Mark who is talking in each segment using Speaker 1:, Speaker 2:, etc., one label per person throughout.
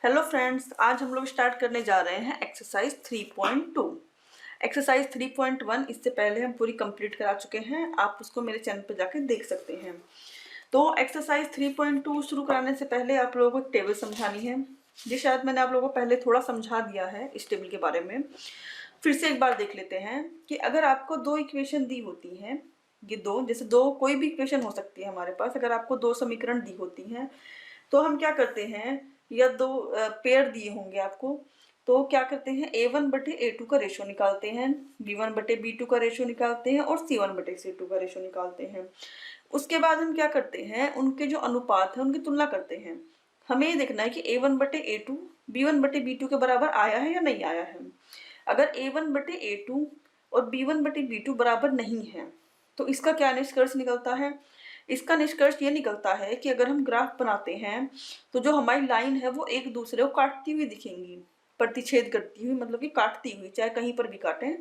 Speaker 1: Hello friends, आज हम लोग स्टार्ट करने जा रहे हैं एक्सरसाइज 3.2। एक्सरसाइज 3.1 इससे पहले हम पूरी कंप्लीट करा चुके हैं, आप उसको मेरे चैनल पर जाकर देख सकते हैं। तो एक्सरसाइज 3.2 शुरू कराने से पहले आप लोगों को एक टेबल समझानी है। जी शायद मैंने आप लोगों को पहले थोड़ा समझा दिया है इस टेबल के बारे में, फिर से एक बार देख लेते हैं कि अगर आपको दो इक्वेशन दी होती हैं, ये दो जैसे दो कोई भी इक्वेशन हो सकती है हमारे पास, अगर आपको दो समीकरण दी होती हैं तो हम क्या करते हैं, या दो पेयर दिए होंगे आपको, तो क्या करते हैं A1 बटे A2 का रेशो निकालते हैं, B1 बटे B2 का रेशो निकालते हैं और C1 बटे C2 का रेशो निकालते हैं। उसके बाद हम क्या करते हैं, उनके जो अनुपात है उनकी तुलना करते हैं। हमें ये देखना है कि A1 बटे A2 B1 बटे B2 के बराबर आया है या नहीं आया है। अगर A1 बटे A2 और B1 बटे B2 बराबर नहीं है तो इसका क्या निष्कर्ष निकलता है। इसका निष्कर्ष ये निकलता है कि अगर हम ग्राफ बनाते हैं तो जो हमारी लाइन है वो एक दूसरे को काटती हुई दिखेंगी, प्रतिच्छेद करती हुई, मतलब कि काटती हुई, चाहे कहीं पर भी काटें,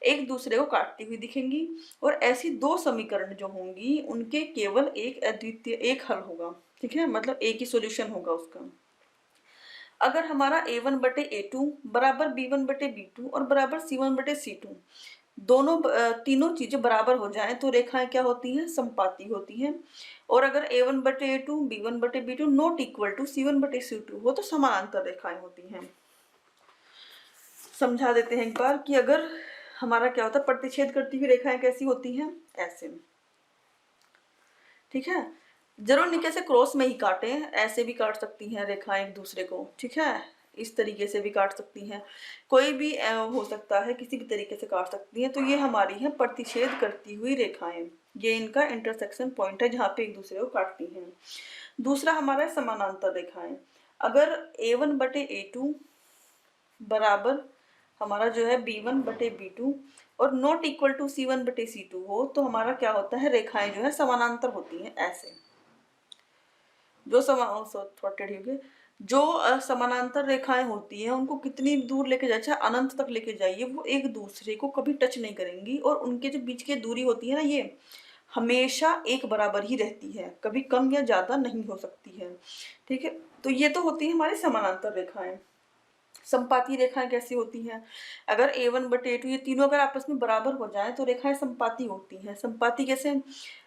Speaker 1: एक दूसरे को काटती हुई दिखेंगी। और ऐसी दो समीकरण जो होंगी उनके केवल एक अद्वितीय एक हल होगा, ठीक है, मतलब एक ही सॉल्यूशन होगा उसका। अगर हमारा A1 बटे A2 बराबर B1 बटे B2 और बराबर C1 बटे C2 दोनों तीनों चीजें बराबर हो जाएं तो रेखाएं क्या होती हैं, समपाती होती हैं। और अगर A1 बटे A2 B1 बटे B2 not equal to C1 बटे C2 हो तो समानांतर रेखाएं होती हैं। समझा देते हैं एक बार कि अगर हमारा क्या होता है, प्रतिच्छेद करती हुई रेखाएं कैसी होती हैं, ऐसे, ठीक है। जरूर नहीं कैसे क्रॉस में ही काटें, ऐसे भी काट सकती हैं रेखाएं एक दूसरे को, ठीक है, इस तरीके से भी काट सकती हैं, कोई भी हो सकता है, किसी भी तरीके से काट सकती हैं। तो ये हमारी है प्रतिच्छेद करती हुई रेखाएं, ये इनका इंटरसेक्शन पॉइंट है जहाँ पे एक दूसरे को काटती हैं। दूसरा हमारा है समानांतर रेखाएं। अगर A1 बटे A2 बराबर हमारा जो है B1 बटे B2 और नॉट इक्वल टू C1 बटे C2 हो तो हमारा क्या होता है, रेखाएं जो है समानांतर होती हैं ऐसे। जो समानांतर रेखाएं होती हैं उनको कितनी दूर लेके जाए, चाहे अनंत तक लेके जाइए, वो एक दूसरे को कभी टच नहीं करेंगी और उनके जो बीच की दूरी होती है ना, ये हमेशा एक बराबर ही रहती है, कभी कम या ज्यादा नहीं हो सकती है, ठीक है। तो ये तो होती है हमारी समानांतर रेखाएं। संपाती रेखाएं कैसी होती हैं, अगर A1 बटे A2 ये तीनों अगर आपस में बराबर हो जाएं तो रेखाएं संपाती होती हैं। संपाती कैसे,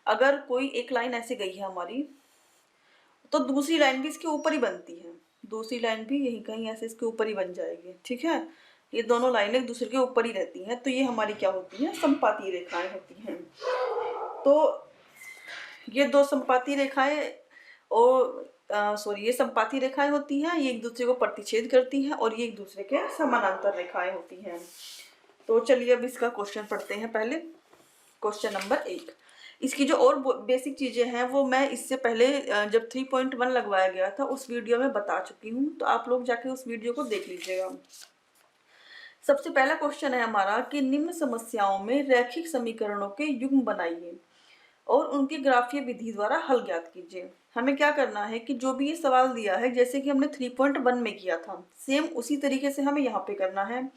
Speaker 1: अगर कोई एक लाइन ऐसे गई है हमारी तो दूसरी लाइन भी इसके ऊपर ही बनती है, दूसरी लाइन भी यही कहीं ऐसे इसके ऊपर ही बन जाएगी, ठीक है। ये दोनों लाइनें एक दूसरे के ऊपर ही रहती हैं, तो ये हमारी क्या होती हैं, संपाती रेखाएं होती हैं। तो ये दो संपाती रेखाएं और ये संपाती रेखाएं होती हैं, ये एक दूसरे को प्रतिच्छेद करती हैं और ये एक दूसरे के समानांतर रेखाएं होती हैं। तो चलिए अब इसका क्वेश्चन पढ़ते हैं। पहले क्वेश्चन नंबर 1, इसकी जो और बेसिक चीजें हैं वो मैं इससे पहले जब 3.1 लगवाया गया था उस वीडियो में बता चुकी हूँ, तो आप लोग जाके उस वीडियो को देख लीजिएगा। सबसे पहला क्वेश्चन है हमारा कि निम्न समस्याओं में रैखिक समीकरणों के युग्म बनाइए और उनकी ग्राफीय विधि द्वारा हल ज्ञात कीजिए। हमें क्या करना है कि जो भी ये सवाल दिया है, जैसे कि हमने 3.1 में किया था, सेम उसी तरीके से हमें यहाँ पे करना है।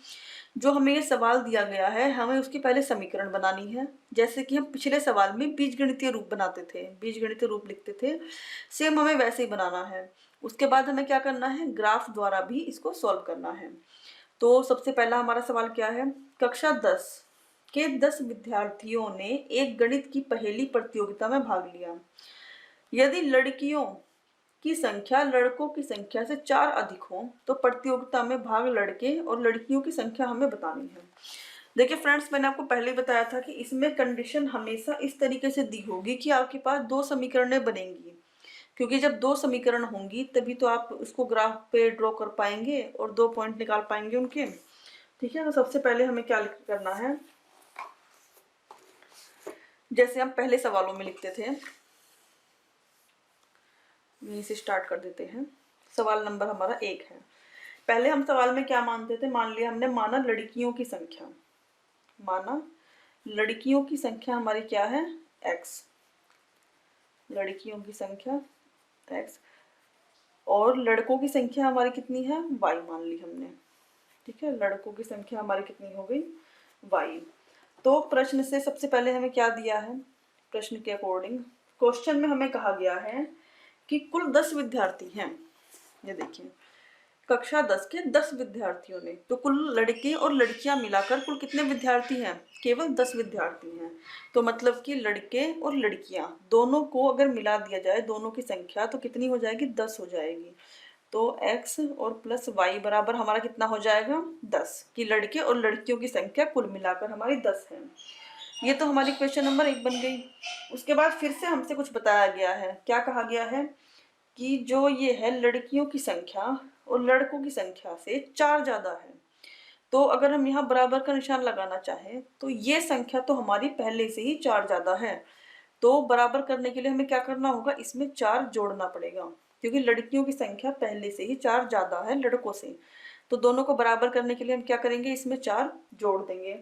Speaker 1: जो हमें ये सवाल दिया गया है हमें उसकी पहले समीकरण बनानी है, जैसे कि हम पिछले सवाल में बीजगणितीय रूप बनाते थे, बीजगणितीय रूप लिखते थे, सेम हमें वैसे ही बनाना है। उसके बाद हमें क्या करना है, ग्राफ द्वारा भी इसको सॉल्व करना है। तो सबसे पहला हमारा सवाल क्या है, कक्षा 10 के 10 विद्यार्थियों ने एक गणित की पहेली प्रतियोगिता में भाग लिया। यदि लड़कियों की संख्या लड़कों की संख्या से 4 अधिक हो तो प्रतियोगिता में भाग लड़के और लड़कियों की संख्या हमें बतानी है। देखिए फ्रेंड्स, मैंने आपको पहले ही बताया था कि इसमें कंडीशन हमेशा इस तरीके से दी होगी कि आपके पास दो समीकरणें बनेंगी, क्योंकि जब दो समीकरण होंगी तभी तो आप उसको ग्राफ पे ड्रॉ कर पाएंगे और दो पॉइंट निकाल पाएंगे उनके, ठीक है। तो सबसे पहले हमें क्या करना है, जैसे हम पहले सवालों में लिखते थे, यहीं से स्टार्ट कर देते हैं। सवाल नंबर हमारा 1 है। पहले हम सवाल में क्या मानते थे, मान लिया हमने, माना लड़कियों की संख्या, माना लड़कियों की संख्या हमारी क्या है, x, लड़कियों की संख्या x, और लड़कों की संख्या हमारी कितनी है, y मान ली हमने, ठीक है। लड़कों की संख्या हमारी कितनी हो गई, y। तो प्रश्न से सबसे पहले हमें क्या दिया है, प्रश्न के अकॉर्डिंग क्वेश्चन में हमें कहा गया है कि कुल 10 विद्यार्थी हैं। ये देखिए कक्षा 10 के 10 विद्यार्थियों ने। तो कुल लड़के और लड़कियां मिलाकर कुल कितने विद्यार्थी हैं? केवल 10 विद्यार्थी हैं। तो मतलब कि लड़के और लड़कियां दोनों को अगर मिला दिया जाए, दोनों की संख्या, तो कितनी हो जाएगी? 10 हो जाएगी। तो x और प्लस वाई बराबर हमारा कितना हो जाएगा? 10, कि लड़के और लड़कियों की संख्या कुल मिलाकर हमारी 10 है। ये तो हमारी क्वेश्चन नंबर 1 बन गई। उसके बाद फिर से हमसे कुछ बताया गया है। क्या कहा गया है? कि जो ये है लड़कियों की संख्या और लड़कों की संख्या से 4 ज्यादा है। तो अगर हम यहाँ बराबर का निशान लगाना चाहें तो ये संख्या तो हमारी पहले से ही 4 ज्यादा है। तो बराबर करने के लिए हमें क्या करना होगा? इसमें 4 जोड़ना पड़ेगा, क्योंकि लड़कियों की संख्या पहले से ही 4 ज्यादा है लड़कों से। तो दोनों को बराबर करने के लिए हम क्या करेंगे? इसमें 4 जोड़ देंगे।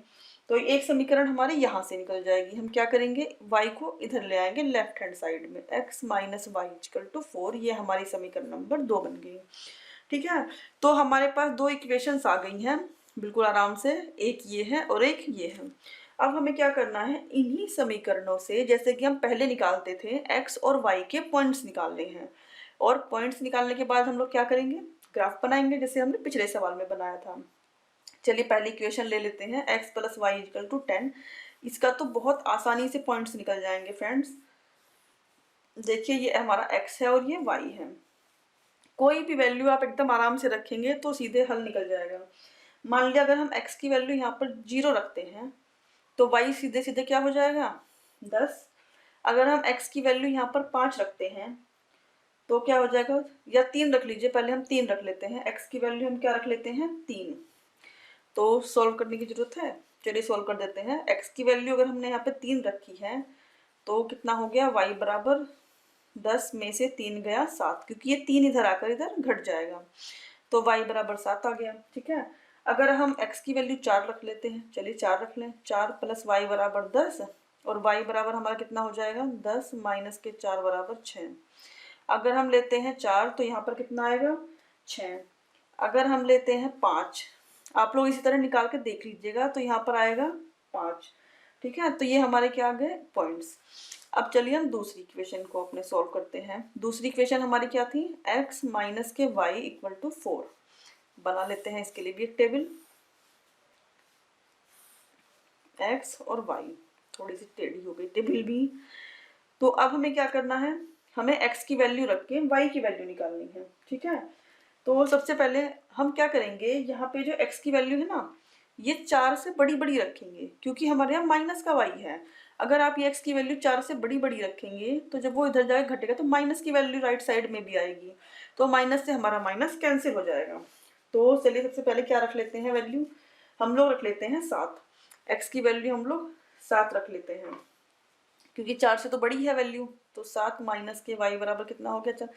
Speaker 1: तो एक समीकरण हमारी यहाँ से निकल जाएगी। हम क्या करेंगे? y को इधर ले आएंगे लेफ्ट हैंड साइड में, x minus Y equal to 4। ये हमारी समीकरण नंबर 2 बन गई। ठीक है, तो हमारे पास 2 इक्वेशंस आ गई हैं बिल्कुल आराम से, एक ये है और एक ये है। अब हमें क्या करना है? इन्हीं समीकरणों से, जैसे कि हम पहले निकालते थे, x और y के पॉइंट्स निकालने हैं। और पॉइंट्स निकालने के बाद हम लोग क्या करेंगे? ग्राफ बनाएंगे, जैसे हमने पिछले सवाल में बनाया था। चलिए पहली इक्वेशन ले लेते हैं, x plus Y equal to 10। इसका तो बहुत आसानी से पॉइंट्स निकल जाएंगे फ्रेंड्स। देखिए ये हमारा x है और ये y है। कोई भी वैल्यू आप एकदम आराम से रखेंगे तो सीधे हल निकल जाएगा। मान लिया अगर हम x की वैल्यू यहाँ पर 0 रखते हैं तो y सीधे सीधे क्या हो जाएगा? 10। अगर हम x की वैल्यू यहाँ पर 5 रखते हैं तो क्या हो जाएगा? या 3 रख लीजिए, पहले हम 3 रख लेते हैं। x की वैल्यू हम क्या रख लेते हैं? 3। तो सॉल्व करने की जरूरत है। चलिए सॉल्व कर देते हैं। x की वैल्यू अगर हमने यहाँ पे 3 रखी है तो कितना हो गया? y बराबर 10 में से 3 गया 7, क्योंकि ये 3 इधर आकर इधर घट जाएगा। तो y बराबर 7 आ गया। ठीक है, अगर हम x की वैल्यू 4 रख लेते हैं, चलिए 4 रख लें। 4 प्लस वाई बराबर 10, और y बराबर हमारा कितना हो जाएगा? 10 माइनस के 4 बराबर 6। अगर हम लेते हैं 4 तो यहाँ पर कितना आएगा? 6। अगर हम लेते हैं 5, आप लोग इसी तरह निकाल के देख लीजिएगा, तो यहाँ पर आएगा 5। ठीक है, तो ये हमारे क्या आ गए? पॉइंट्स। अब चलिए हम दूसरी इक्वेशन को अपने सॉल्व करते हैं। दूसरी इक्वेशन हमारी क्या थी? x माइनस के वाई इक्वल टू 4। बना लेते हैं इसके लिए भी एक टेबल। x और y, थोड़ी सी टेढ़ी हो गई टेबल भी। तो अब हमें क्या करना है? हमें x की वैल्यू रख के y की वैल्यू निकालनी है। ठीक है, तो सबसे पहले हम क्या करेंगे? यहाँ पे जो x की वैल्यू है ना, ये 4 से बड़ी बड़ी रखेंगे, क्योंकि हमारे यहाँ माइनस का y है। अगर आप ये x की वैल्यू 4 से बड़ी बड़ी रखेंगे तो जब वो इधर जाके घटेगा तो माइनस की वैल्यू राइट साइड में भी आएगी, तो माइनस से हमारा माइनस कैंसिल हो जाएगा। तो चलिए सबसे पहले क्या रख लेते हैं वैल्यू? हम लोग रख लेते हैं 7। x की वैल्यू हम लोग 7 रख लेते हैं, क्योंकि 4 से तो बड़ी है वैल्यू। तो 7 माइनस के y बराबर कितना हो गया? 4।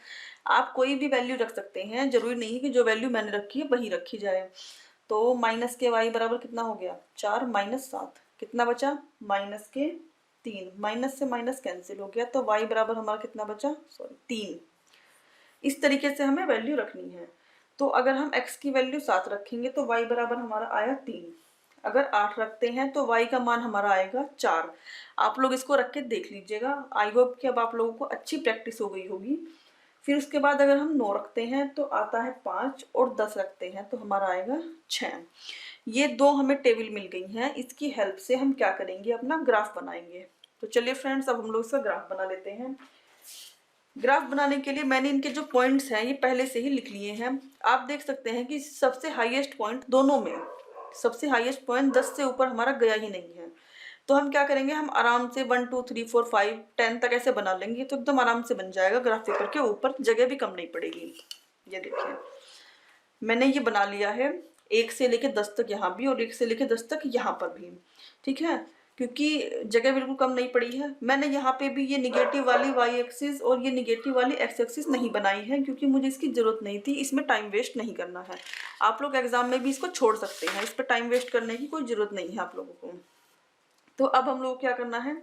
Speaker 1: आप कोई भी वैल्यू रख सकते हैं, जरूरी नहीं है कि जो वैल्यू मैंने रखी है वही रखी जाए। तो माइनस के y बराबर कितना हो गया? 4 माइनस 7, कितना बचा? माइनस के 3। माइनस से माइनस कैंसिल हो गया, तो y बराबर हमारा कितना बचा? 3। इस तरीके से हमें वैल्यू रखनी है। तो अगर हम x की वैल्यू 7 रखेंगे तो y बराबर हमारा आया 3। अगर 8 रखते हैं तो y का मान हमारा आएगा 4। आप लोग इसको रख के देख लीजिएगा। आई होप कि अब आप लोगों को अच्छी प्रैक्टिस हो गई होगी। फिर उसके बाद अगर हम 9 रखते हैं तो आता है 5, और 10 रखते हैं तो हमारा आएगा 6। ये 2 हमें टेबल मिल गई हैं। इसकी हेल्प से हम क्या करेंगे? अपना ग्राफ बनाएंगे। तो चलिए फ्रेंड्स, अब हम लोग इसका ग्राफ बना लेते हैं। ग्राफ बनाने के लिए मैंने इनके जो पॉइंट्स हैं ये पहले से ही लिख लिए हैं। आप देख सकते हैं कि सबसे हाईएस्ट पॉइंट दोनों में, सबसे हाईएस्ट पॉइंट 10 से ऊपर हमारा गया ही नहीं है। तो हम क्या करेंगे? हम आराम से 1 2 3 4 5 10 तक ऐसे बना लेंगे, तो एकदम आराम से बन जाएगा। ग्राफ पेपर के ऊपर जगह भी कम नहीं पड़ेगी। ये देखिए मैंने ये बना लिया है, 1 से लेके 10 तक यहाँ भी, और 1 से लेके 10 तक यहाँ पर भी। ठीक है, क्योंकि जगह बिल्कुल कम नहीं पड़ी है। मैंने यहाँ पे भी ये निगेटिव वाली y एक्सिस और ये निगेटिव वाली x एक्सिस नहीं बनाई है, क्योंकि मुझे इसकी जरूरत नहीं थी। इसमें टाइम वेस्ट नहीं करना है। आप लोग एग्जाम में भी इसको छोड़ सकते हैं, इस पर टाइम वेस्ट करने की कोई जरूरत नहीं है आप लोगों को। तो अब हम लोग क्या करना है?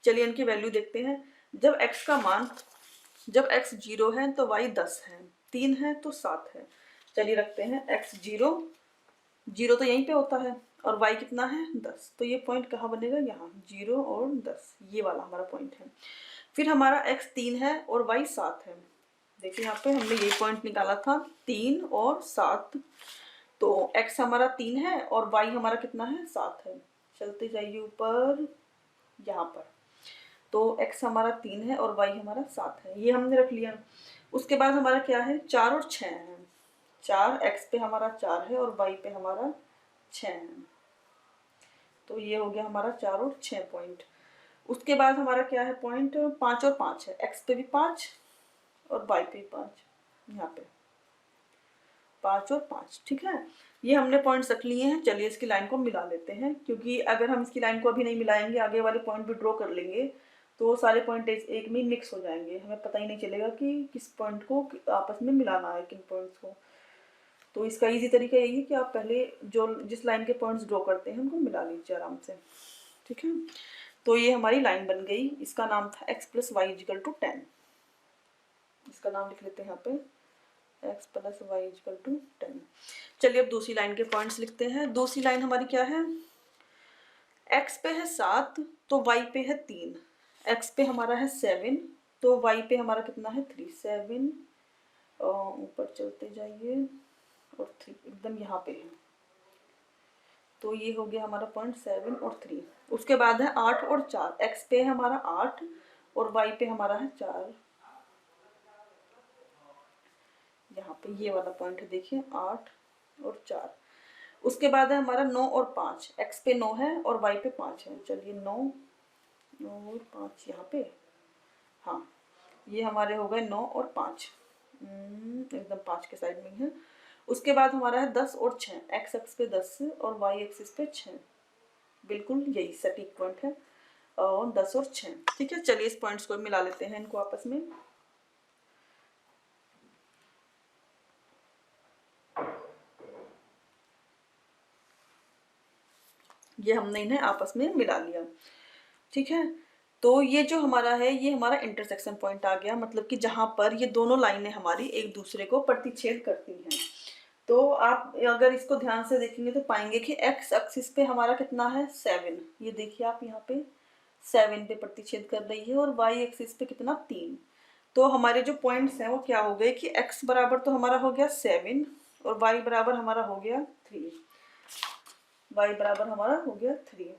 Speaker 1: चलिए इनकी वैल्यू देखते हैं। जब x का मान, जब x 0 है तो y 10 है, 3 है तो 7 है। चलिए रखते हैं x 0, 0 तो यहीं पे होता है, और y कितना है? 10। तो ये पॉइंट कहाँ बनेगा? यहाँ 0 और 10, ये वाला हमारा पॉइंट है। फिर हमारा x 3 है और y 7 है। देखिए यहाँ पे हमने ये पॉइंट निकाला था 3 और 7। तो x हमारा 3 है और y हमारा कितना है 7 है। चलते जाइए ऊपर यहाँ पर। तो x हमारा 3 है और y हमारा 7 है, ये हमने रख लिया। उसके बाद हमारा क्या है 4 और 6 है। 4 x पे हमारा 4 है और y पे हमारा 6 है। तो ये हो गया हमारा 4 और 6 पॉइंट। उसके बाद हमारा क्या है पॉइंट 5 और 5 है। x पे भी 5 और y पे भी 5, यहाँ पे 5 और 5। ठीक है, ये हमने पॉइंट्स रख लिए हैं। चलिए इसकी लाइन को मिला लेते हैं, क्योंकि अगर हम इसकी लाइन को अभी नहीं मिलाएंगे, आगे वाले पॉइंट भी ड्रॉ कर लेंगे, तो सारे पॉइंट एक में मिक्स हो जाएंगे, हमें पता ही नहीं चलेगा कि किस पॉइंट को आपस में मिलाना है, किन पॉइंट्स को। तो इसका इजी तरीका यही है कि आप पहले जो जिस लाइन के पॉइंट्स ड्रॉ करते हैं उनको मिला लीजिए आराम से। ठीक है, तो ये हमारी लाइन बन गई। इसका नाम था x + y = 10। इसका नाम लिख लेते हैं यहाँ पे x + y = 10। चलिए अब दूसरी लाइन के पॉइंट्स लिखते हैं। दूसरी लाइन हमारी क्या है, x पे है 7 तो y पे है 3। x पे हमारा है 7 तो y पे हमारा कितना है 3। 7 और ऊपर चलते जाइए और 3 एकदम यहाँ पे है। तो ये हो गया हमारा पॉइंट 7 और 3। उसके बाद है 8 और 4। x पे है हमारा 8 और y पे हमारा है 4। यहाँ पे ये वाला पॉइंट है, देखिए 8 और 4। उसके बाद है हमारा 9 और 5। x पे 9 है और y पे 5 है। चलिए 9 और 5 यहाँ पे, हाँ ये हमारे हो गए 9 और 5, एकदम 5 के साइड में है। उसके बाद हमारा है 10 और 6। x एक्स पे 10 और y एक्सिस पे 6। बिल्कुल यही सटीक पॉइंट है, और 10 और 6। ठीक है, चलिए इस पॉइंट्स को मिला लेते हैं इनको आपस में। ये हमने इन्हें आपस में मिला लिया। ठीक है, तो ये जो हमारा है ये हमारा इंटरसेक्शन पॉइंट आ गया, मतलब कि जहां पर ये दोनों लाइनें हमारी एक दूसरे को प्रतिच्छेद करती हैं। तो आप अगर इसको ध्यान से देखेंगे तो पाएंगे कि x एक्सिस पे हमारा कितना है 7। ये देखिए आप यहाँ पे 7 पे प्रतिच्छेद कर रही है और y एक्सिस पे कितना 3। तो हमारे जो पॉइंट्स हैं वो क्या हो गए कि x बराबर तो हमारा हो गया 7 और y बराबर हमारा हो गया 3। y बराबर हमारा हो गया 3।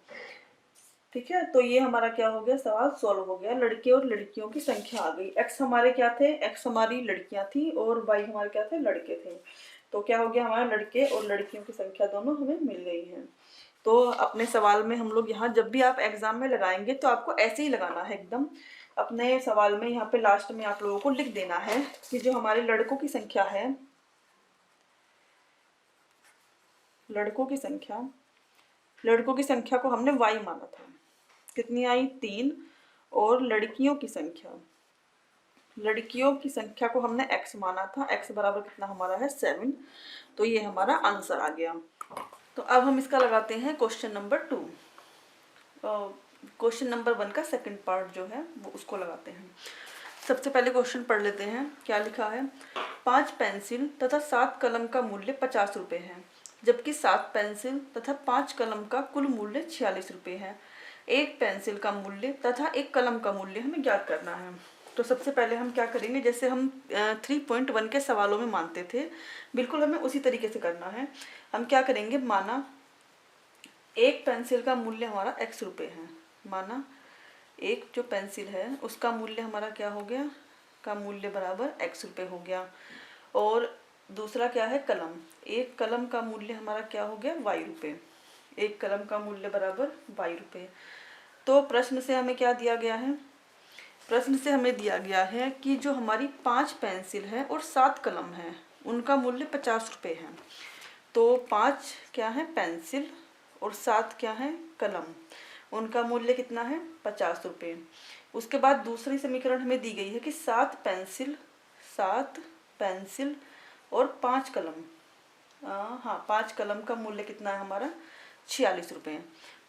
Speaker 1: ठीक है, तो ये हमारा क्या हो गया, सवाल सॉल्व हो गया। लड़के और लड़कियों की संख्या आ गई। x हमारे क्या थे, x हमारी लड़कियां थी और y हमारे क्या थे, लड़के थे। तो क्या हो गया, हमारा लड़के और लड़कियों की संख्या दोनों हमें मिल गई हैं। तो अपने सवाल में हम लोग यहाँ जब भी आप एग्जाम में लगाएंगे तो आपको ऐसे ही लगाना है एकदम। अपने सवाल में यहाँ पे लास्ट में आप लोगों को लिख देना है कि जो हमारे लड़कों की संख्या है, लड़कों की संख्या को हमने y माना था, कितनी आई 3। और लड़कियों की संख्या को हमने x माना था, x बराबर कितना हमारा है 7। तो ये हमारा आंसर आ गया। तो अब हम इसका लगाते हैं क्वेश्चन नंबर 2। क्वेश्चन नंबर 1 का सेकंड पार्ट जो है वो उसको लगाते हैं। सबसे पहले क्वेश्चन पढ़ लेते हैं, क्या लिखा है। 5 पेंसिल तथा 7 कलम का मूल्य 50 रुपये है, जबकि 7 पेंसिल तथा 5 कलम का कुल मूल्य 46 रुपये है। एक पेंसिल का मूल्य तथा एक कलम का मूल्य हमें ज्ञात करना है। तो सबसे पहले हम क्या करेंगे, जैसे हम 3.1 के सवालों में मानते थे, बिल्कुल हमें उसी तरीके से करना है। हम क्या करेंगे, माना एक पेंसिल का मूल्य हमारा x रुपये है। माना एक जो पेंसिल है उसका मूल्य हमारा क्या हो गया, का मूल्य बराबर x रुपये हो गया। और दूसरा क्या है, कलम। एक कलम का मूल्य हमारा क्या हो गया, y रुपये। एक कलम का मूल्य बराबर y रुपये। तो प्रश्न से हमें क्या दिया गया है, प्रश्न से हमें दिया गया है कि जो हमारी 5 पेंसिल है और 7 कलम है उनका मूल्य 50 रुपये है। तो 5 क्या है पेंसिल और 7 क्या है कलम, उनका मूल्य कितना है 50 रुपये। उसके बाद दूसरी समीकरण हमें दी गई है कि 7 पेंसिल और 5 कलम, हाँ 5 कलम का मूल्य कितना है हमारा 46 रुपये।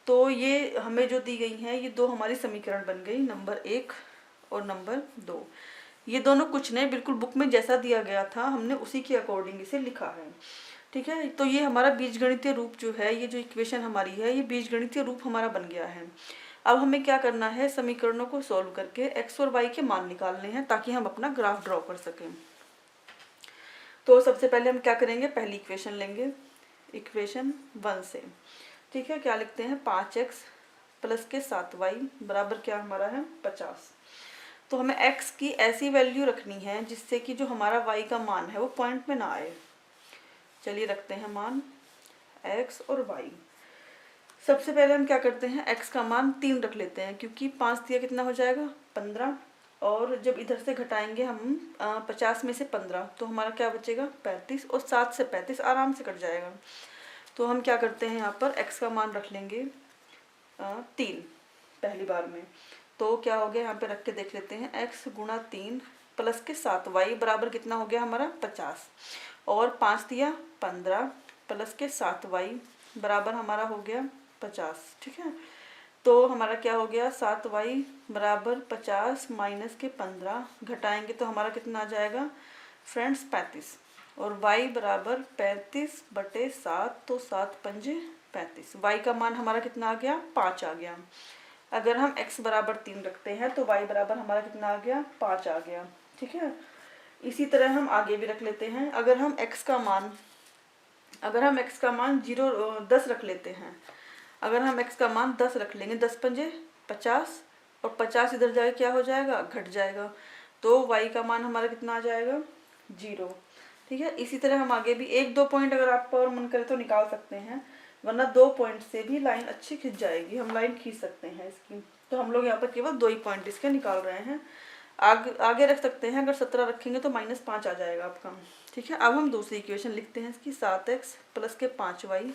Speaker 1: तो ये हमें जो दी गई हैं ये दो हमारी समीकरण बन गई, नंबर 1 और नंबर 2। ये दोनों कुछ नहीं, बिल्कुल बुक में जैसा दिया गया था हमने उसी के अकॉर्डिंग इसे लिखा है। ठीक है, तो ये हमारा बीजगणितीय रूप जो है, ये जो इक्वेशन हमारी है ये बीजगणितीय रूप हमारा बन गया है। अब हमें क्या करना है, समीकरणों को सॉल्व करके एक्स और वाई के मान निकालने हैं ताकि हम अपना ग्राफ ड्रॉ कर सकें। तो सबसे पहले हम क्या करेंगे, पहली इक्वेशन लेंगे, इक्वेशन 1 से। ठीक है, क्या लिखते हैं, 5x प्लस के 7y बराबर क्या हमारा है 50। तो हमें x की ऐसी वैल्यू रखनी है जिससे कि जो हमारा y का मान है वो पॉइंट में ना आए। चलिए रखते हैं मान x और y। सबसे पहले हम क्या करते हैं, x का मान 3 रख लेते हैं क्योंकि 5 दिया कितना हो जाएगा 15, और जब इधर से घटाएंगे हम 50 में से 15 तो हमारा क्या बचेगा 35, और 7 से 35 आराम से कट जाएगा। तो हम क्या करते हैं, यहाँ पर x का मान रख लेंगे 3 पहली बार में। तो क्या हो गया, यहाँ पे रख के देख लेते हैं, x गुणा 3 प्लस के 7y बराबर कितना हो गया हमारा 50, और 5 दिया 15 प्लस के 7y बराबर हमारा हो गया 50। ठीक है, तो हमारा क्या हो गया 7y बराबर 50 माइनस के 15 घटाएंगे तो हमारा कितना आ जाएगा फ्रेंड्स 35, और y बराबर 35/7, तो 7 पंजे 35। y का मान हमारा कितना आ गया 5 आ गया। अगर हम x बराबर 3 रखते हैं तो y बराबर हमारा कितना आ गया 5 आ गया। ठीक है, इसी तरह हम आगे भी रख लेते हैं। अगर हम x का मान 10 रख लेते हैं, अगर हम x का मान 10 रख लेंगे, 10 पंजे 50, और 50 इधर जाए क्या हो जाएगा घट जाएगा, तो y का मान हमारा कितना आ जाएगा 0। ठीक है, इसी तरह हम आगे भी 1-2 पॉइंट अगर आपका और मन करे तो निकाल सकते हैं, वरना 2 पॉइंट से भी लाइन अच्छी खिंच जाएगी, हम लाइन खींच सकते हैं इसकी। तो हम लोग यहाँ पर केवल 2 ही पॉइंट इसके निकाल रहे हैं। आगे रख सकते हैं, अगर 17 रखेंगे तो -5 आ जाएगा आपका। ठीक है, अब हम दूसरी इक्वेशन लिखते हैं इसकी, 7x प्लस के 5y,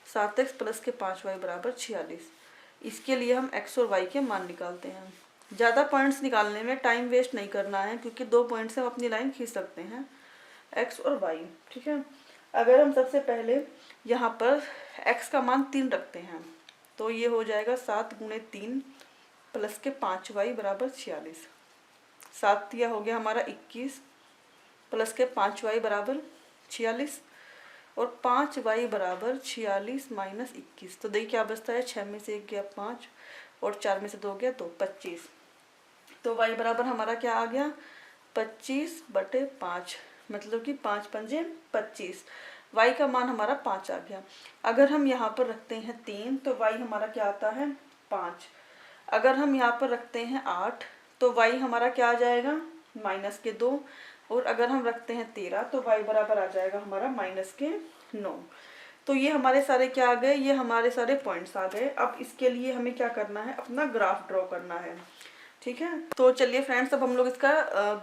Speaker 1: 7x प्लस के 5y बराबर 46। इसके लिए हम x और y के मान निकालते हैं। ज़्यादा पॉइंट्स निकालने में टाइम वेस्ट नहीं करना है क्योंकि 2 पॉइंट से हम अपनी लाइन खींच सकते हैं, x और y। ठीक है, अगर हम सबसे पहले यहाँ पर x का मान 3 रखते हैं तो ये हो जाएगा 7 गुणे 3 प्लस के 5y बराबर 46। 7 दिया हो गया हमारा 21 प्लस के 5y बराबर 46, और 5y बराबर 46 माइनस 21, तो देखिए क्या बचता है, 6 में से 1 गया 5, और 4 में से 2 गया 2, 25। तो y बराबर हमारा क्या आ गया 25/5, मतलब कि 5 पंजे 25। y का मान हमारा 5 आ गया। अगर हम यहाँ पर रखते हैं 3 तो y हमारा क्या आता है 5। अगर हम यहाँ पर रखते हैं 8 तो y हमारा क्या आ जाएगा -2, और अगर हम रखते हैं 13 तो y बराबर आ जाएगा हमारा -9। तो ये हमारे सारे क्या आ गए, ये हमारे सारे पॉइंट्स आ गए। अब इसके लिए हमें क्या करना है, अपना ग्राफ ड्रॉ करना है। ठीक है, तो चलिए फ्रेंड्स, अब हम लोग इसका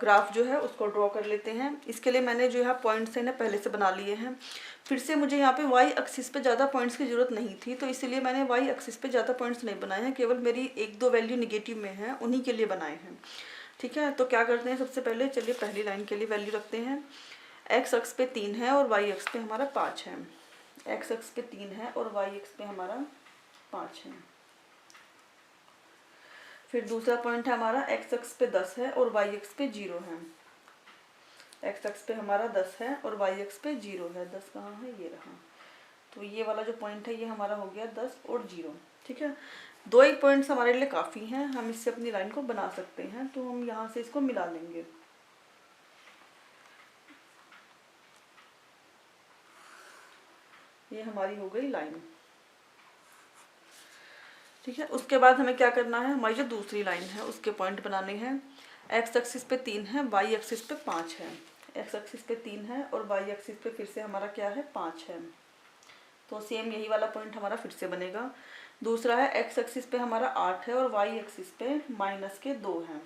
Speaker 1: ग्राफ जो है उसको ड्रॉ कर लेते हैं। इसके लिए मैंने जो यहाँ पॉइंट्स है ना पहले से बना लिए हैं। फिर से मुझे यहाँ पे वाई एक्सिस पे ज़्यादा पॉइंट्स की ज़रूरत नहीं थी, तो इसलिए मैंने वाई एक्सिस पे ज़्यादा पॉइंट्स नहीं बनाए हैं, केवल मेरी 1-2 वैल्यू निगेटिव में है उन्हीं के लिए बनाए हैं। ठीक है, तो क्या करते हैं, सबसे पहले चलिए पहली लाइन के लिए वैल्यू रखते हैं। एक्स अक्ष पे 3 है और वाई अक्ष पे हमारा 5 है। एक्स अक्ष पे 3 है और वाई अक्ष पे हमारा 5 है। फिर दूसरा पॉइंट है हमारा एक्स अक्ष पे 10 है और वाई अक्ष पे 0 है। एक्स अक्ष पे हमारा 10 है और वाई अक्ष पे 0 है। 10 कहाँ है, ये रहा। तो ये वाला जो पॉइंट है ये हमारा हो गया 10 और 0। ठीक है, 2 ही पॉइंट्स हमारे लिए काफ़ी हैं, हम इससे अपनी लाइन को बना सकते हैं। तो हम यहाँ से इसको मिला लेंगे। ये हमारी हो गई लाइन। ठीक है, उसके बाद हमें क्या करना है, हमारी जो दूसरी लाइन है उसके पॉइंट बनाने हैं। एक्स एक्सिस पे 3 है, वाई एक्सिस पे 5 है। एक्स एक्सिस पे 3 है और वाई एक्सिस पे फिर से हमारा क्या है 5 है। तो सेम यही वाला पॉइंट हमारा फिर से बनेगा। दूसरा है एक्स एक्सिस पे हमारा 8 है और वाई एक्सिस पे -2 है।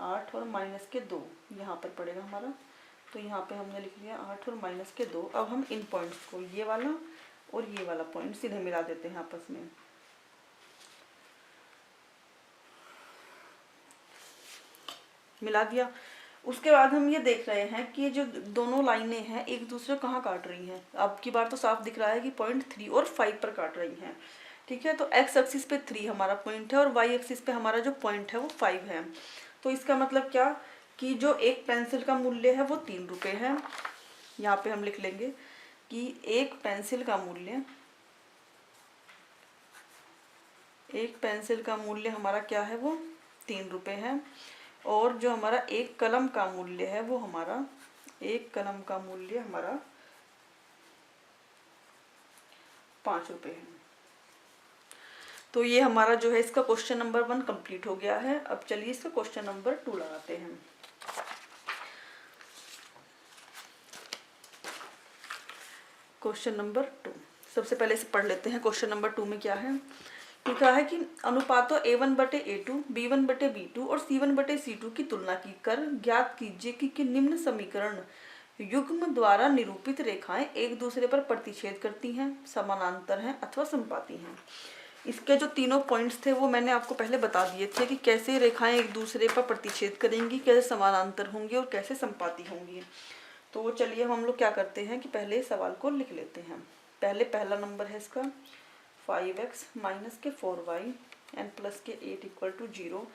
Speaker 1: 8 और -2 यहाँ पर पड़ेगा हमारा। तो यहाँ पे हमने लिख लिया 8 और -2। अब हम इन पॉइंट्स को, ये वाला और ये वाला पॉइंट सीधे मिला देते हैं आपस में। मिला दिया। उसके बाद हम ये देख रहे हैं कि जो दोनों लाइनें हैं एक दूसरे को कहाँ काट रही हैं। अब की बार तो साफ दिख रहा है कि पॉइंट 3 और 5 पर काट रही हैं। ठीक है, तो एक्स एक्सिस पे 3 हमारा पॉइंट है और वाई एक्सिस पे हमारा जो पॉइंट है वो 5 है। तो इसका मतलब क्या कि जो एक पेंसिल का मूल्य है वो 3 रुपये है। यहाँ पे हम लिख लेंगे कि एक पेंसिल का मूल्य एक पेंसिल का मूल्य हमारा क्या है, वो 3 रुपये है। और जो हमारा एक कलम का मूल्य है वो हमारा, एक कलम का मूल्य हमारा 5 रुपये है। तो ये हमारा जो है इसका क्वेश्चन नंबर 1 कंप्लीट हो गया है। अब चलिए इसका क्वेश्चन नंबर 2 लगाते हैं। क्वेश्चन नंबर 2 सबसे पहले से पढ़ लेते हैं। क्वेश्चन नंबर 2 में क्या है, ये कहा है कि अनुपातों A1/A2, B1/B2 और C1/C2 की तुलना की कर ज्ञात कीजिए कि निम्न समीकरण युग्म द्वारा निरूपित रेखाएं एक दूसरे पर प्रतिच्छेद करती हैं, समानांतर हैं अथवा समपाती हैं। इसके जो तीनों पॉइंट्स थे वो मैंने आपको पहले बता दिए थे कि कैसे रेखाएं एक दूसरे पर प्रतिच्छेद करेंगी, कैसे समानांतर होंगी और कैसे समपाती होंगी। तो चलिए हम लोग क्या करते हैं कि पहले सवाल को लिख लेते हैं। पहले पहला नंबर है इसका 5x माइनस के 4y एन प्लस के 8 इक्वल टू 0।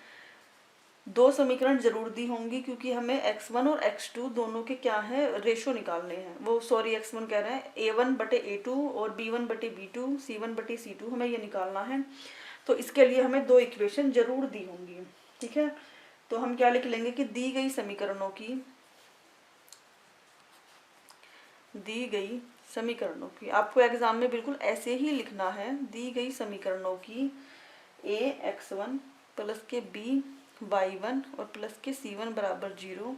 Speaker 1: दो समीकरण जरूर दी होंगी क्योंकि हमें x1 और x2 दोनों के क्या है रेशो निकालने हैं। वो सॉरी x1 कह रहे हैं, A1/A2 और B1/B2 C1/C2 हमें ये निकालना है। तो इसके लिए हमें दो इक्वेशन जरूर दी होंगी, ठीक है। तो हम क्या लिख लेंगे कि दी गई समीकरणों की आपको एग्जाम में बिल्कुल ऐसे ही लिखना है। दी गई समीकरणों की ax1 प्लस के by1 और प्लस के c1 बराबर 0,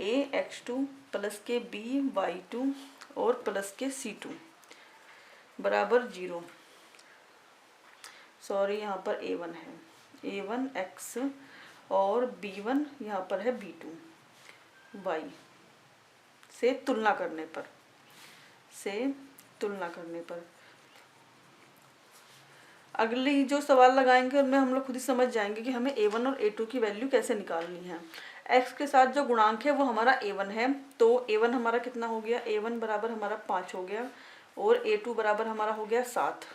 Speaker 1: ax2 प्लस के by2 और प्लस के c2 बराबर 0। सॉरी यहाँ पर a1 है, a1x और b1 यहाँ पर है b2 y से तुलना करने पर अगली जो सवाल लगाएंगे उनमें हम लोग खुद ही समझ जाएंगे कि हमें a1 और a2 की वैल्यू कैसे निकालनी है। x के साथ जो गुणांक है वो हमारा a1 है, तो a1 हमारा कितना हो गया, a1 बराबर हमारा 5 हो गया और a2 बराबर हमारा हो गया 7,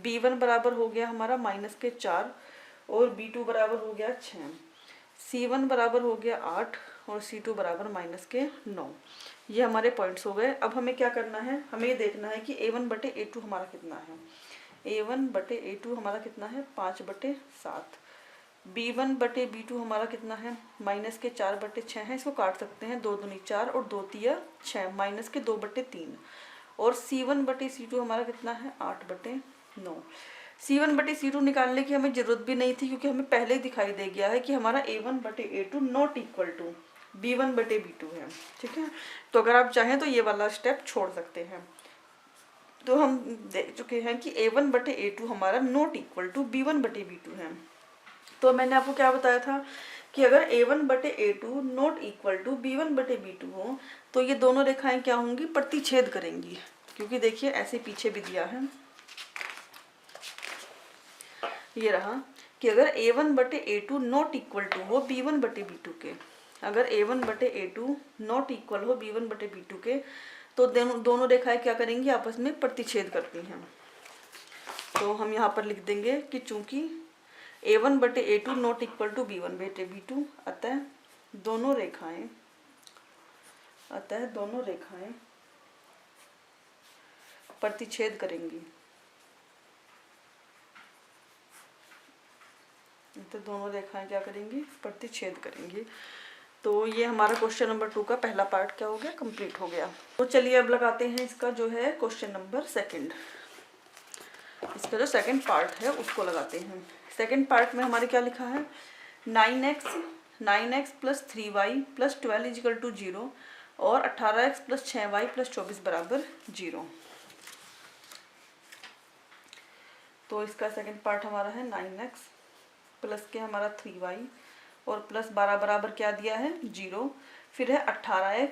Speaker 1: b1 बराबर हो गया हमारा -4 और b2 बराबर हो गया 6, c1 बराबर हो गया 8 और c2 बराबर -9। ये हमारे पॉइंट्स हो गए। अब हमें क्या करना है, हमें ये देखना है कि a1/A2 हमारा कितना है। a1/A2 हमारा कितना है 5/7, b1/B2 हमारा कितना है -4/6 है। इसको काट सकते हैं, 2 दूनी 4 और 2 तिया 6, -2/3 और c1/C2 हमारा कितना है 8/9। c1/C2 निकालने की हमें जरूरत भी नहीं थी क्योंकि हमें पहले ही दिखाई दे गया है कि हमारा a1/A2 not equal to b1/B2 है, ठीक है। तो अगर आप चाहें तो ये वाला स्टेप छोड़ सकते हैं। तो हम देख चुके हैं कि a1/A2 हमारा नॉट इक्वल टू b1/B2 है। तो मैंने आपको क्या बताया था कि अगर a1/A2 not equal to b1/B2 हो तो ये दोनों रेखाएं क्या होंगी, प्रतिच्छेद करेंगी। क्योंकि देखिए ऐसे पीछे भी दिया है, ये रहा कि अगर a1/A2 नॉट इक्वल टू हो b1/B2 के, अगर a1/A2 नॉट इक्वल हो b1/B2 के तो दोनों रेखाएं क्या करेंगी, आपस में प्रतिच्छेद करती हैं। तो हम यहाँ पर लिख देंगे कि चूंकि a1/A2 not equal to b1/B2 अतः दोनों रेखाएं प्रतिच्छेद करेंगी। तो दोनों रेखाएं क्या करेंगी, प्रतिच्छेद करेंगी। तो ये हमारा क्वेश्चन नंबर 2 का पहला पार्ट क्या हो गया, कंप्लीट हो गया। तो चलिए अब लगाते हैं इसका जो है क्वेश्चन नंबर 2। इसका जो सेकंड पार्ट है उसको लगाते हैं। सेकंड पार्ट में हमारे क्या लिखा है, 9x plus 3y plus 12 is equal to 0 और 18x प्लस 6y प्लस 24 बराबर 0। तो इसका सेकंड पार्ट हमारा है 9x प्लस के हमारा 3y और प्लस 12 बराबर क्या दिया है 0, फिर है 18x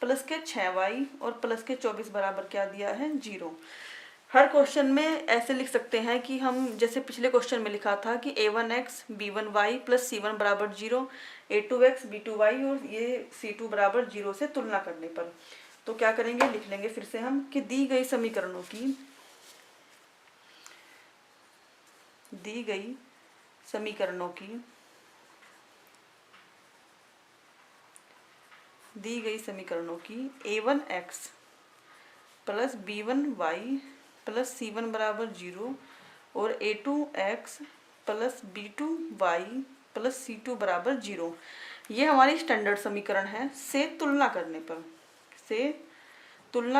Speaker 1: प्लस के 6y और प्लस के 24 बराबर क्या दिया है 0। हर क्वेश्चन में ऐसे लिख सकते हैं कि हम जैसे पिछले क्वेश्चन में लिखा था कि a1x b1y प्लस c1 बराबर 0, a2x b2y और ये c2 बराबर 0 से तुलना करने पर। तो क्या करेंगे, लिख लेंगे फिर से हम कि दी गई समीकरणों की a1x plus b1y plus c1 बराबर 0 और a2x plus b2y plus c2 बराबर 0। ये हमारी स्टैंडर्ड समीकरण है से तुलना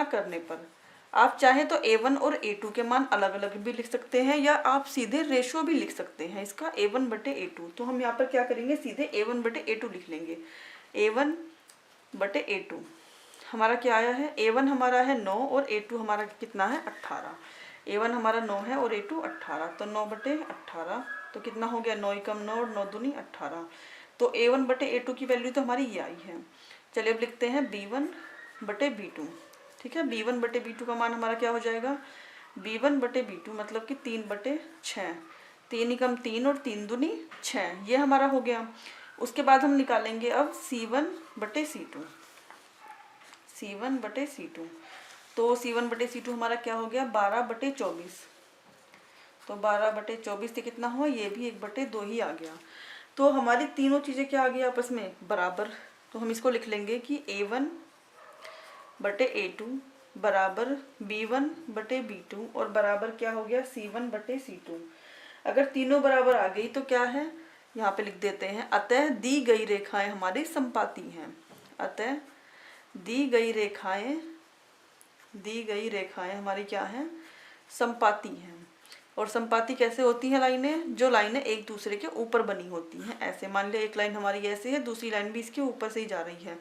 Speaker 1: करने पर आप चाहें तो a1 और a2 के मान अलग अलग भी लिख सकते हैं, या आप सीधे रेशो भी लिख सकते हैं इसका a1 बटे a2। तो हम यहाँ पर क्या करेंगे, सीधे a1 बटे a2 लिख लेंगे। a1 बटे a2 हमारा क्या आया है, a1 हमारा है 9 और a2 हमारा कितना है 18। a1 हमारा 9 है और a2 18, तो 9 बटे 18 तो कितना हो गया, 9 कम 9 और 9 दूनी 18। तो a1 बटे a2 की वैल्यू तो हमारी ये आई है। चलिए अब लिखते हैं b1 बटे b2। ठीक है, b1 बटे b2 का मान हमारा क्या हो जाएगा, b1 बटे b2 मतलब कि 3 बटे 6, 3 कम 3 और 3 दूनी 6, ये हमारा हो गया। उसके बाद हम निकालेंगे अब c1 बटे c2, c1 बटे c2। तो c1 बटे c2 हमारा क्या हो गया, 12 बटे 24। तो 12 बटे 24 से कितना हुआ, ये भी 1 बटे 2 ही आ गया। तो हमारी तीनों चीज़ें क्या आ गई आपस में बराबर। तो हम इसको लिख लेंगे कि a1 बटे a2 बराबर b1 बटे b2 और बराबर क्या हो गया c1 बटे c2। अगर तीनों बराबर आ गई तो क्या है, यहाँ पे लिख देते हैं, अतः दी गई रेखाएं हमारी समपाती हैं। अतः दी गई रेखाएं हमारी क्या हैं, समपाती हैं। और समपाती कैसे होती हैं लाइनें, जो लाइनें एक दूसरे के ऊपर बनी होती हैं। ऐसे मान लिया एक लाइन हमारी ऐसे है, दूसरी लाइन भी इसके ऊपर से ही जा रही है,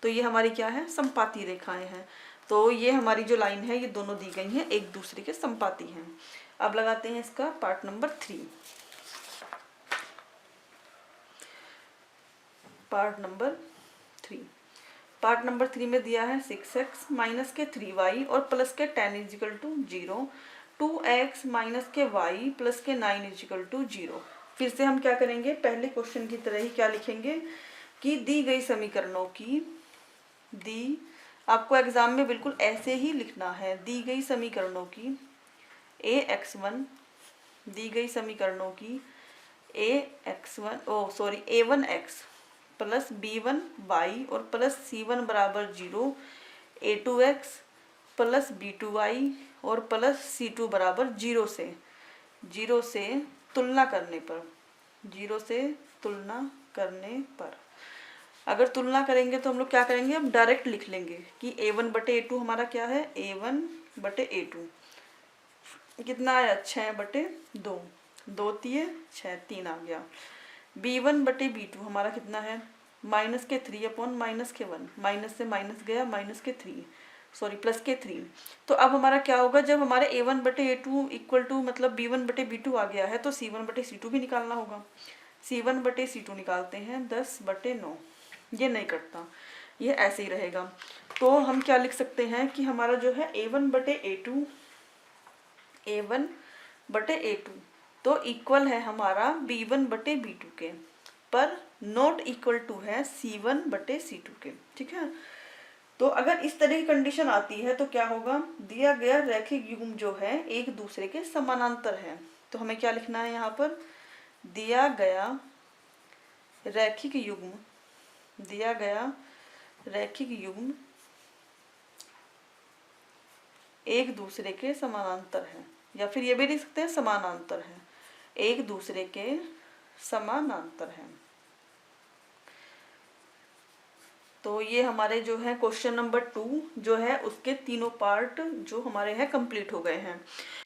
Speaker 1: तो ये हमारी क्या है, समपाती रेखाएं हैं। तो ये हमारी जो लाइन है ये दोनों दी गई हैं, एक दूसरे के समपाती हैं। अब लगाते हैं इसका पार्ट नंबर 3। पार्ट नंबर 3 में दिया है 6x माइनस के 3y और प्लस के 10 इजिकल टू 0, 2x माइनस के y प्लस के 9 इजिकल टू 0। फिर से हम क्या करेंगे, पहले क्वेश्चन की तरह ही क्या लिखेंगे कि दी गई समीकरणों की, आपको एग्जाम में बिल्कुल ऐसे ही लिखना है, दी गई समीकरणों की a1x a1x प्लस b1y और प्लस c1 बराबर 0, a2x प्लस b2y और प्लस c2 बराबर 0 से तुलना करने पर अगर तुलना करेंगे तो हम लोग क्या करेंगे, अब डायरेक्ट लिख लेंगे कि a1 बटे a2 हमारा क्या है, a1 बटे a2 कितना आया, 6 बटे 2, 2 तिये 6, 3 आ गया। b1 बटे b2 हमारा कितना है, माइनस के 3 अपॉन माइनस के 1, माइनस से माइनस गया, माइनस के 3 सॉरी प्लस के 3। तो अब हमारा क्या होगा, जब हमारे a1 बटे a2 इक्वल टू मतलब b1 बटे b2 आ गया है तो c1 बटे c2 भी निकालना होगा। c1 बटे c2 निकालते हैं 10 बटे 9, ये नहीं कटता, ये ऐसे ही रहेगा। तो हम क्या लिख सकते हैं कि हमारा जो है a1 बटे a2 तो इक्वल है हमारा b1 बटे b2 के, पर नॉट इक्वल टू है c1 बटे c2 के। ठीक है, तो अगर इस तरह की कंडीशन आती है तो क्या होगा, दिया गया रैखिक युग्म जो है एक दूसरे के समानांतर है। तो हमें क्या लिखना है यहाँ पर, दिया गया रैखिक युग्म एक दूसरे के समानांतर है, या फिर ये भी लिख सकते हैं समानांतर है, एक दूसरे के समानांतर है। तो ये हमारे जो है क्वेश्चन नंबर 2 जो है उसके तीनों पार्ट जो हमारे हैं कंप्लीट हो गए हैं।